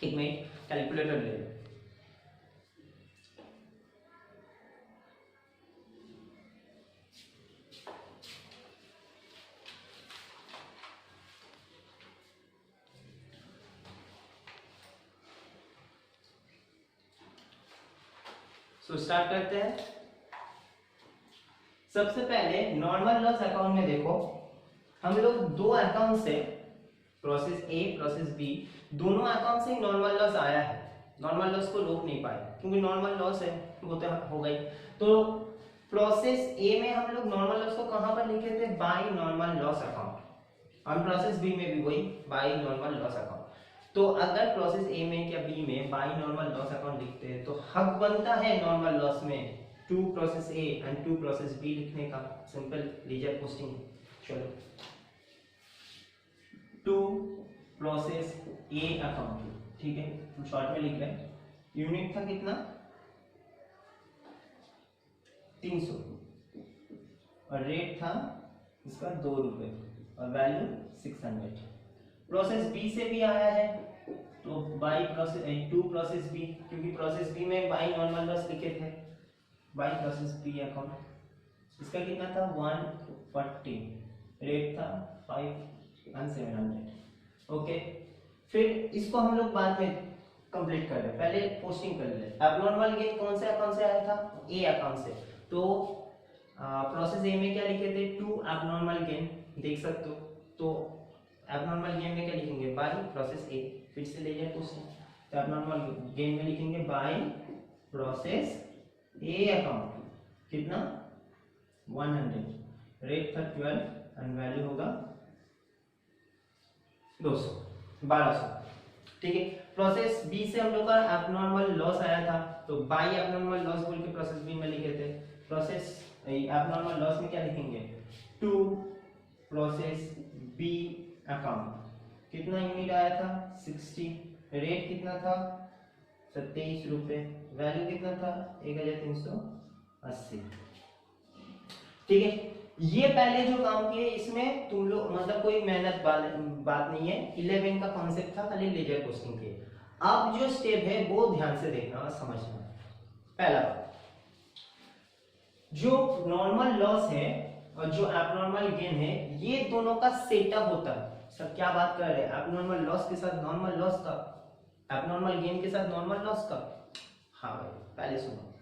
एक मिनट कैलकुलेटर ले लो। तो स्टार्ट करते हैं। सबसे पहले नॉर्मल लॉस अकाउंट में देखो, हम लोग दो अकाउंट से, प्रोसेस ए प्रोसेस बी, दोनों अकाउंट से नॉर्मल लॉस आया है, नॉर्मल लॉस को रोक नहीं पाए क्योंकि नॉर्मल लॉस है, वो तो हो गई। तो प्रोसेस ए में हम लोग नॉर्मल लॉस को कहां पर लिखे थे, बाय नॉर्मल लॉस अकाउंट, और प्रोसेस बी में भी वही बाय नॉर्मल लॉस अकाउंट। तो अगर प्रोसेस ए में या बी में बाय नॉर्मल लॉस अकाउंट लिखते हैं तो हक बनता है नॉर्मल लॉस में to process A and to process B लिखने का, सिंपल लीजर पोस्टिंग। चलो टू प्रोसेस ए अकाउंट, ठीक है, हम शॉर्ट में लिख रहे हैं। यूनिट था कितना 300 और रेट था इसका 2 रुपए, और वैल्यू 600। प्रोसेस बी से भी आया है, तो by process to process B, क्योंकि प्रोसेस बी में बाई नॉर्मल लॉस लिखे थे, बाई प्रोसेस बी अकाउंट। इसका कितना था 140, रेट था 5,700। ओके, फिर इसको हम लोग बाद में कंप्लीट कर रहे हैं, पहले पोस्टिंग कर ले। एबनॉर्मल गेन कौन से अकाउंट से आया था, ए अकाउंट से। तो प्रोसेस ए में क्या लिखे थे, 2 एबनॉर्मल गेन, देख सकते हो। तो एबनॉर्मल गेन में क्या लिखेंगे, बाय प्रोसेस ए, फिर से ले जाए क्वेश्चन। तो एबनॉर्मल गेन में लिखेंगे बाय प्रोसेस ए अकाउंट, कितना 100, रेट था 12 एंड वैल्यू होगा 1200। ठीक है, प्रोसेस बी से हम लोग का एबनॉर्मल लॉस आया था, तो बाय एबनॉर्मल लॉस बोल के प्रोसेस बी में लिखे थे। प्रोसेस एबनॉर्मल लॉस में क्या लिखेंगे, 2 प्रोसेस बी अकाउंट, कितना यूनिट आया था 60, रेट कितना था 27 रुपए, वैल्यू कितना था 1380। ठीक है, ये पहले जो काम किए इसमें तुम लोग मतलब कोई मेहनत बात नहीं है, 11 का कॉन्सेप्ट था, खाली लेजर पोस्टिंग के। अब जो स्टेप है वो ध्यान से देखना और समझना। पहला, जो नॉर्मल लॉस है और जो एबनॉर्मल गेन है, ये दोनों का सेटअप होता है। सब क्या बात कर रहे हैं, एबनॉर्मल लॉस के साथ नॉर्मल लॉस का, एबनॉर्मल गेन के साथ नॉर्मल लॉस का। हाँ भाई, पहले सुनो,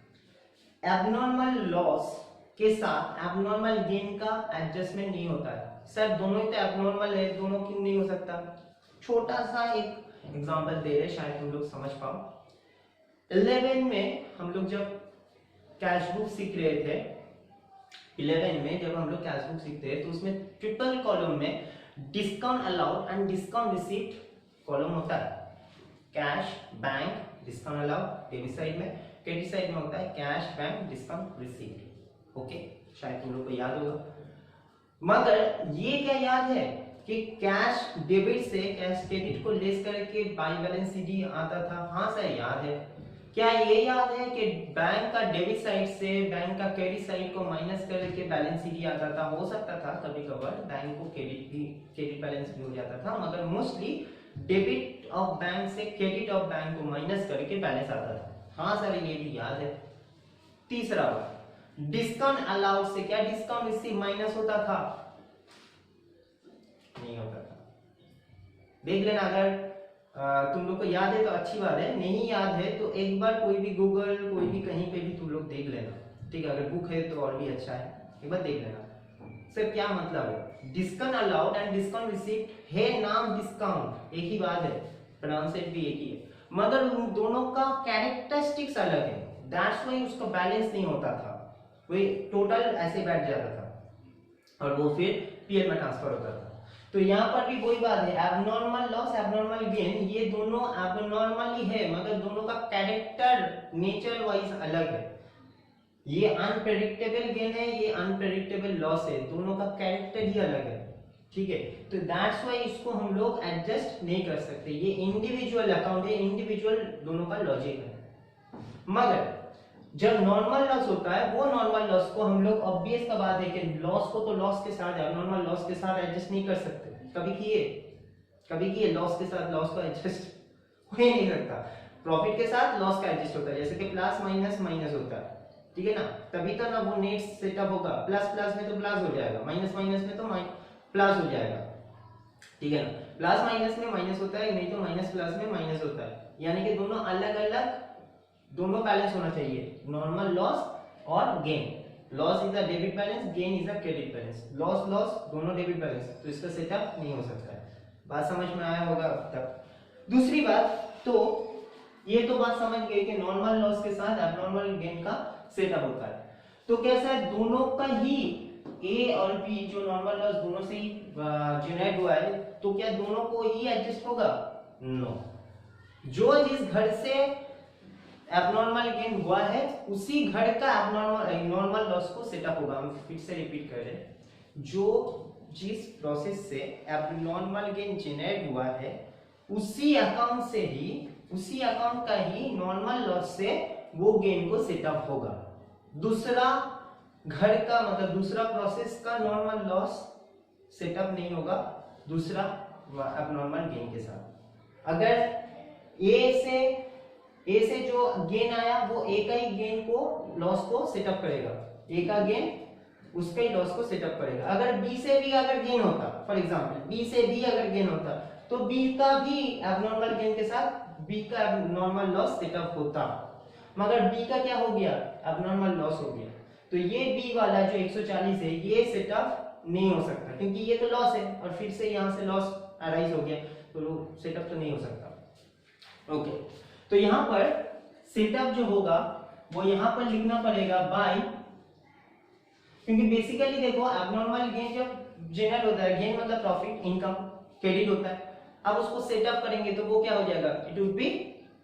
एबनॉर्मल लॉस के साथ एबनॉर्मल गेन का एडजस्टमेंट नहीं होता है। सर दोनों ही तो एबनॉर्मल है, दोनों क्यों नहीं हो सकता। छोटा सा एक एग्जांपल दे रहे, शायद तुम लोग समझ पाओ। 11 में हम लोग जब कैश बुक सीख रहे थे, 11 में जब हम लोग कैश बुक सीखते हैं, तो उसमें ट्रिपल कॉलम में discount allowed and discount received column होता है। Cash bank discount allowed debit side में, क्रेडिट साइड में होता है cash bank discount received. Okay, शायद तुम लोग को याद होगा। मगर ये क्या याद है कि कैश डेबिट से कैश क्रेडिट को लेस करके बाई बैलेंस सीडी आता था। हाँ सर याद है। क्या ये याद है कि बैंक का डेबिट साइड से बैंक का क्रेडिट साइड को माइनस करके बैलेंस सीडी आता था। हो सकता था कभी कभार बैंक को क्रेडिट बैलेंस भी हो जाता था, मगर मोस्टली डेबिट ऑफ बैंक से क्रेडिट ऑफ बैंक को माइनस करके बैलेंस आता था। हाँ सर ये भी याद है। तीसरा बात, डिस्काउंट अलाउड से क्या डिस्काउंट रिसीव माइनस होता था? नहीं होता था। देख लेना, अगर तुम लोग को याद है तो अच्छी बात है, नहीं याद है तो एक बार कोई भी गूगल कोई भी कहीं पे भी तुम लोग देख लेना। ठीक है, अगर बुक है तो और भी अच्छा है, एक बार देख लेना। सर क्या मतलब है, discount allowed and discount received है, नाम डिस्काउंट एक ही बात है, प्रोनाउंसिएट भी एक ही है, मगर उन दोनों का कैरेक्टरिस्टिक्स अलग है। दैट्स व्हाई उसका बैलेंस नहीं होता था, वही टोटल ऐसे बैठ जाता था और वो फिर पीएल में ट्रांसफर होता था। तो यहाँ पर भी वही बात है, एबनॉर्मल लॉस एबनॉर्मल गेन, ये दोनों एबनॉर्मल ही है, मगर दोनों का कैरेक्टर नेचर वाइज अलग है। ये अनप्रेडिक्टेबल गेन है, ये अनप्रेडिक्टेबल लॉस है, दोनों का कैरेक्टर ही अलग है। ठीक है, तो दैट्स व्हाई इसको हम लोग एडजस्ट नहीं कर सकते। ये इंडिविजुअल अकाउंट है, इंडिविजुअल दोनों का लॉजिक है। मगर जब नॉर्मल लॉस होता है, वो नॉर्मल लॉस को हम लोग ऑब्वियस का बात है कि लॉस को तो लॉस के साथ, एबनॉर्मल लॉस के साथ एडजस्ट नहीं कर सकते। कभी किए लॉस के साथ लॉस को एडजस्ट हो ही नहीं सकता। प्रॉफिट के साथ लॉस का एडजस्ट होता है, जैसे कि प्लस माइनस माइनस होता है। ठीक है ना, तभी तो ना वो नेट सेटअप होगा। प्लस प्लस में तो प्लस हो जाएगा, माइनस माइनस में तो प्लस हो जाएगा। ठीक है ना, प्लस माइनस में माइनस होता है, नहीं तो माइनस प्लस में माइनस होता है। यानी कि दोनों अलग अलग, दोनों बैलेंस होना चाहिए, नॉर्मल लॉस और gain. Loss is a debit balance, gain is a credit balance. Loss loss दोनों डेबिट बैलेंस, तो इसका सेटअप नहीं हो सकता है। बात समझ में आया होगा अब तक। दूसरी बात, तो ये तो बात समझ गए कि नॉर्मल लॉस के साथ एबनॉर्मल गेन का सेटअप होता है। तो कैसा है, दोनों का ही ए और बी जो नॉर्मल लॉस दोनों से ही जनरेट हुआ है, तो क्या दोनों को ही एडजस्ट होगा? नो। जो जिस घर से एबनॉर्मल गेन हुआ है उसी घर का नॉर्मल लॉस को सेटअप होगा। हम फिर से रिपीट कर रहे हैं, जो जिस प्रोसेस से एबनॉर्मल गेन जनरेट हुआ है उसी अकाउंट से ही, उसी अकाउंट का ही नॉर्मल लॉस से वो गेन को सेटअप होगा। दूसरा घर का मतलब दूसरा प्रोसेस का नॉर्मल लॉस सेटअप नहीं होगा दूसरा एबनॉर्मल गेन के साथ। अगर ए से जो गेन आया वो ए का ही गेन को लॉस को सेटअप करेगा, ए का गेन उसका ही लॉस को सेटअप करेगा। अगर बी से भी अगर गेन होता, फॉर एग्जांपल बी से बी अगर गेन होता तो बी का भी एबनॉर्मल गेन के साथ बी का एबनॉर्मल लॉस सेटअप होता, मगर बी का क्या हो गया, एबनॉर्मल लॉस हो गया। तो ये बी वाला जो 140 है ये सेटअप नहीं हो सकता क्योंकि ये तो लॉस है और फिर से यहाँ से लॉस अराइज हो गया तो सेटअप तो नहीं हो सकता। ओके, तो यहाँ पर सेटअप जो होगा वो यहाँ पर लिखना पड़ेगा बाय, क्योंकि बेसिकली देखो एबनॉर्मल गेन जब जनरेट होता है, गेन मतलब प्रॉफिट इनकम क्रेडिट होता है, अब उसको सेटअप करेंगे तो वो क्या हो जाएगा, इट विल बी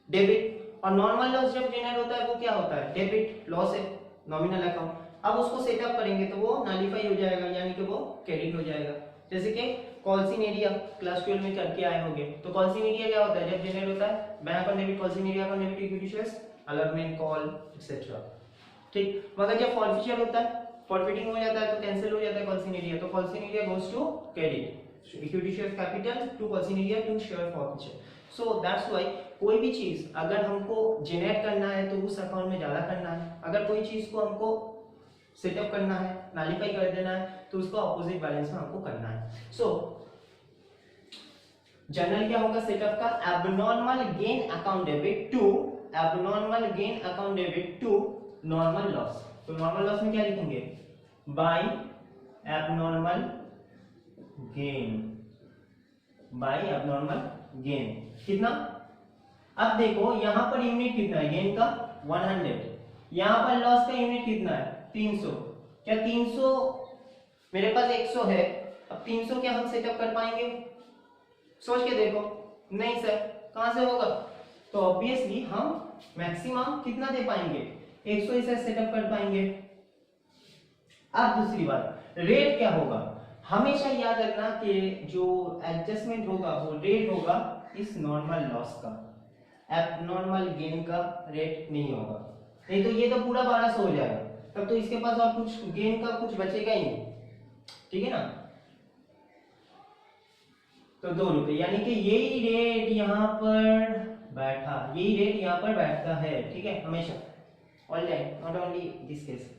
डेबिट। और नॉर्मल लॉस जब जनरेट होता है वो क्या होता है, डेबिट, लॉस है नॉमिनल अकाउंट। अब उसको सेटअप करेंगे तो वो नलिफाई हो जाएगा यानी कि वो क्रेडिट हो जाएगा। जैसे कि कॉल्सिन एरिया क्लास 12 में करके आए होंगे, तो कॉल्सिन एरिया क्या होता है, जब जनरेट होता है bank account debit, calls in arrear account debit, equity shares, allotment, call etcetera, ठीक। मगर जब फॉरफिचर होता है, फॉरफिटिंग हो जाता है तो कैंसिल हो जाता है कॉल्सिन एरिया, तो calls in arrear goes to credit, equity share capital to calls in arrear to share forfeiture. So that's why कोई भी चीज अगर हमको जनरेट करना है तो उस अकाउंट में ज्यादा करना है, अगर कोई चीज को हमको सेटअप करना है, नलिफाई कर देना है तो उसको ऑपोजिट बैलेंस में हमको करना है। सो जनरल क्या होगा सेटअप का, abnormal gain account debit to, abnormal gain account debit to normal loss. तो नॉर्मल लॉस में क्या लिखेंगे, by abnormal gain, by abnormal gain कितना। अब देखो यहाँ पर यूनिट कितना है गेन का 100, यहाँ पर लॉस का यूनिट कितना है 300। क्या 300, मेरे पास 100 है, अब 300 क्या हम सेटअप कर पाएंगे, सोच के देखो, नहीं सर, कहां से होगा, तो ऑब्वियसली हम मैक्सिमम कितना दे पाएंगे 100 इसे सेटअप कर पाएंगे। अब दूसरी बात, रेट क्या होगा, हमेशा याद रखना कि जो एडजस्टमेंट होगा वो रेट होगा इस नॉर्मल लॉस का, एबनॉर्मल गेन का रेट नहीं होगा, नहीं तो ये तो पूरा 1200 हो जाएगा, तब तो इसके पास और कुछ गेन का कुछ बचेगा ही नहीं, ठीक है ना। तो 2 रुपए, यानी कि यही रेट यहाँ पर बैठा, यही रेट यहाँ पर बैठता है, ठीक है, हमेशा, all time, not only this case.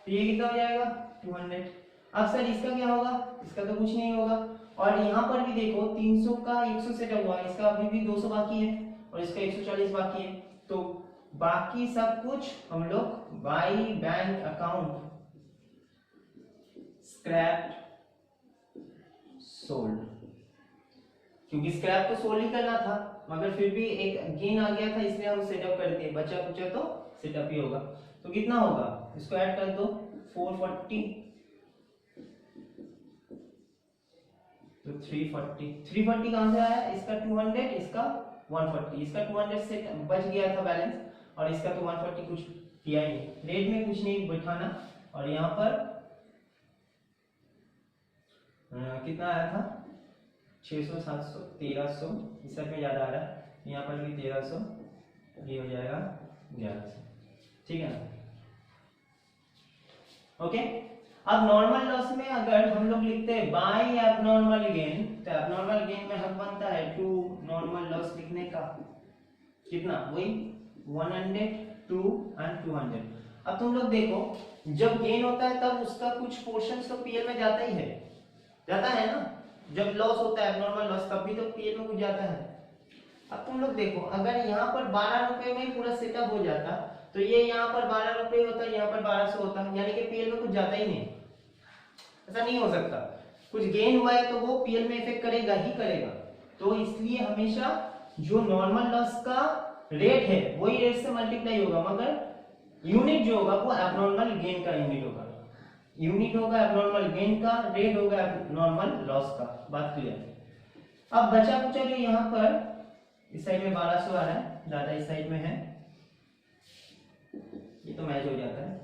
तो ये कितना हो जाएगा 200। अब सर इसका क्या होगा, इसका तो कुछ नहीं होगा, और यहाँ पर भी देखो 300 का 100 सेटअप हुआ, इसका अभी भी 200 बाकी है और इसका 140 बाकी है, तो बाकी सब कुछ हम लोग by bank account scrap sold, क्योंकि स्क्रैप तो सोल्ड ही करना था मगर फिर भी एक गेन आ गया था इसलिए हम सेटअप कर दिए, बचा कुचा तो सेटअप ही होगा। तो कितना होगा, इसको ऐड कर दो 440, तो 340 कहां से आया, इसका 200, इसका 140, इसका 200 से बच गया था बैलेंस और इसका तो 140 कुछ किया ही नहीं, रेट में कुछ नहीं बैठाना। और यहाँ पर कितना आया था 600, 700, 1300, इस में ज्यादा आ रहा है, यहाँ पर भी 1300, ये हो जाएगा 1100, ठीक है ना। ओके, अब नॉर्मल लॉस में अगर हम लोग लिखते हैं बाय एबनॉर्मल गेन, तो एबनॉर्मल गेन में हक बनता है टू नॉर्मल लॉस लिखने का, कितना, वही 100, 2 एंड 200। अब तुम लोग देखो जब गेन होता है तब उसका कुछ पोर्शन तो पीएल में जाता ही है, जाता है ना, जब लॉस होता है एबनॉर्मल लॉस तब भी तो पीएल में कुछ जाता है। अब तुम लोग देखो अगर यहाँ पर 12 रुपए में पूरा सेटअप हो जाता तो ये यहाँ पर 12 रुपए होता, यहाँ पर 1200 होता, यानी कि पीएल में कुछ जाता ही नहीं, ऐसा नहीं हो सकता। कुछ गेन हुआ है तो वो पीएल में इफेक्ट करेगा ही करेगा, तो इसलिए हमेशा जो नॉर्मल लॉस का रेट है वही रेट से मल्टीप्लाई होगा, मगर यूनिट जो होगा वो एबनॉर्मल गेन का यूनिट होगा, यूनिट होगा एबनॉर्मल गेन का, रेट होगा एबनॉर्मल लॉस का, बात क्लियर। अब बचा कुचा जो यहाँ पर इस साइड में 1200 आ रहा है, ज्यादा इस साइड में है, ये तो मैच हो जाता है।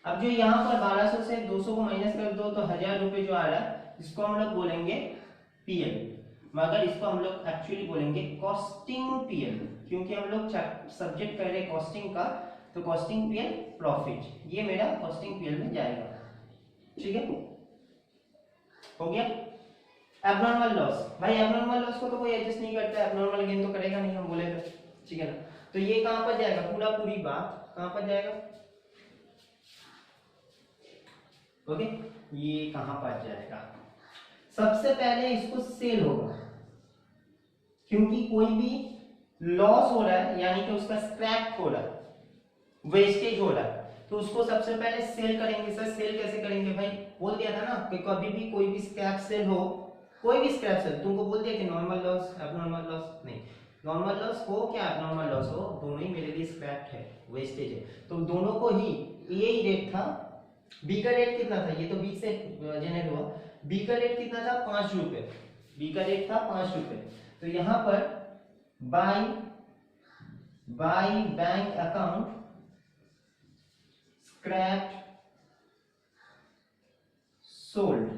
अब जो यहाँ पर 1200 से 200 को माइनस कर दो तो 1000 रुपए जो आ रहा है इसको हम लोग बोलेंगे पीएल, मगर इसको हम लोग एक्चुअली बोलेंगे कॉस्टिंग पीएल, क्योंकि हम लोग सब्जेक्ट कर रहे हैं कॉस्टिंग का, तो कॉस्टिंग पीएल प्रॉफिट, ये मेरा कॉस्टिंग पीएल में जाएगा, ठीक है। हो गया। एबनॉर्मल लॉस, भाई एबनॉर्मल लॉस को तो कोई एडजस्ट नहीं करता है, एबनॉर्मल गेन तो करेगा नहीं, हम बोले थे, ठीक है ना। तो ये कहां पर जाएगा, पूरा पूरी बात कहां पर जाएगा, ओके, ये कहां पर जाएगा, सबसे पहले इसको सेल होगा, क्योंकि कोई भी लॉस हो रहा है यानी कि उसका स्क्रैप हो रहा है, वेस्टेज हो रहा है, तो उसको सबसे पहले सेल करेंगे। सर सेल कैसे करेंगे, भाई बोल दिया था ना कि कभी भी कोई भी स्क्रैप सेल हो, कोई भी स्क्रैप सेल, तुमको बोल दिया कि नॉर्मल लॉस एबनॉर्मल लॉस, नहीं नॉर्मल लॉस हो क्या एबनॉर्मल लॉस हो, दोनों ही मेरे लिए स्क्रैप है, वेस्टेज है, तो दोनों को ही यही रेट था। बी का रेट कितना था, ये तो बी से जनरेट हुआ, बी का रेट कितना था 5 रुपए, बी का रेट था 5 रुपए, तो यहां पर by bank account scrap sold,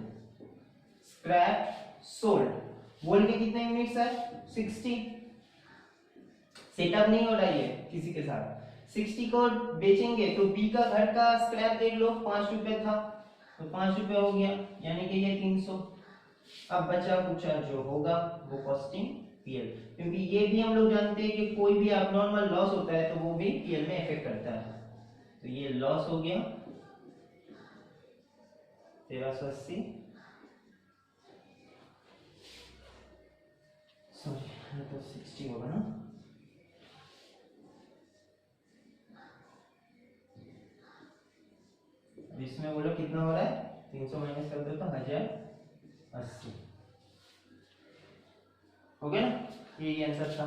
scrap sold, बोल के कितने यूनिट सर 60, सेटअप नहीं हो रहा है किसी के साथ, 60 को बेचेंगे तो बी का घर का स्क्रैप देख लो 5 रुपए था, तो 5 रुपए हो गया, यानी कि ये 300। अब बचा कुछ जो होगा वो कॉस्टिंग पीएल, क्योंकि ये भी हम लोग जानते हैं कि कोई भी अबनॉर्मल लॉस होता है तो वो भी पीएल में इफेक्ट करता है, तो ये लॉस हो गया 1380, सॉरी तो 60 होगा ना, इसमें बोलो कितना हो रहा है, 300 माइनस कर दो तो 1080 हो गया ना, यही आंसर था।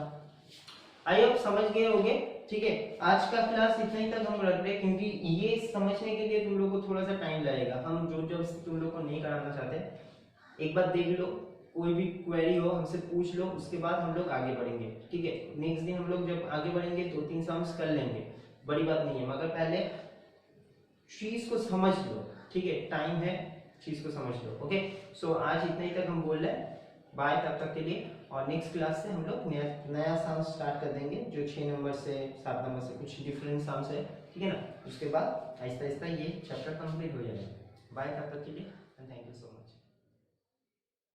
आई होप समझ गए होगे, ठीक है। आज का क्लास इतना ही तक हम रख रहे हैं, क्योंकि ये समझने के लिए तुम लोग को थोड़ा सा टाइम लगेगा, हम जो तुम लोग को नहीं कराना चाहते, एक बार देख लो, कोई भी क्वेरी हो हमसे पूछ लो, उसके बाद हम लोग आगे बढ़ेंगे, ठीक है। नेक्स्ट दिन हम लोग जब आगे बढ़ेंगे 2-3 सम्स कर लेंगे, बड़ी बात नहीं है, मगर पहले चीज को समझ लो, ठीक है, टाइम है, चीज को समझ लो, ओके। सो आज इतना ही तक हम बोल रहे हैं, बाय तब तक के लिए, और नेक्स्ट क्लास से हम लोग नया सम स्टार्ट कर देंगे, जो 6 नंबर से 7 नंबर से कुछ डिफरेंट सम्स है, ठीक है ना। उसके बाद आहिस्ता आहिस्ता ये चैप्टर कंप्लीट हो जाएगा। बाय तब तक के लिए, and thank you so much.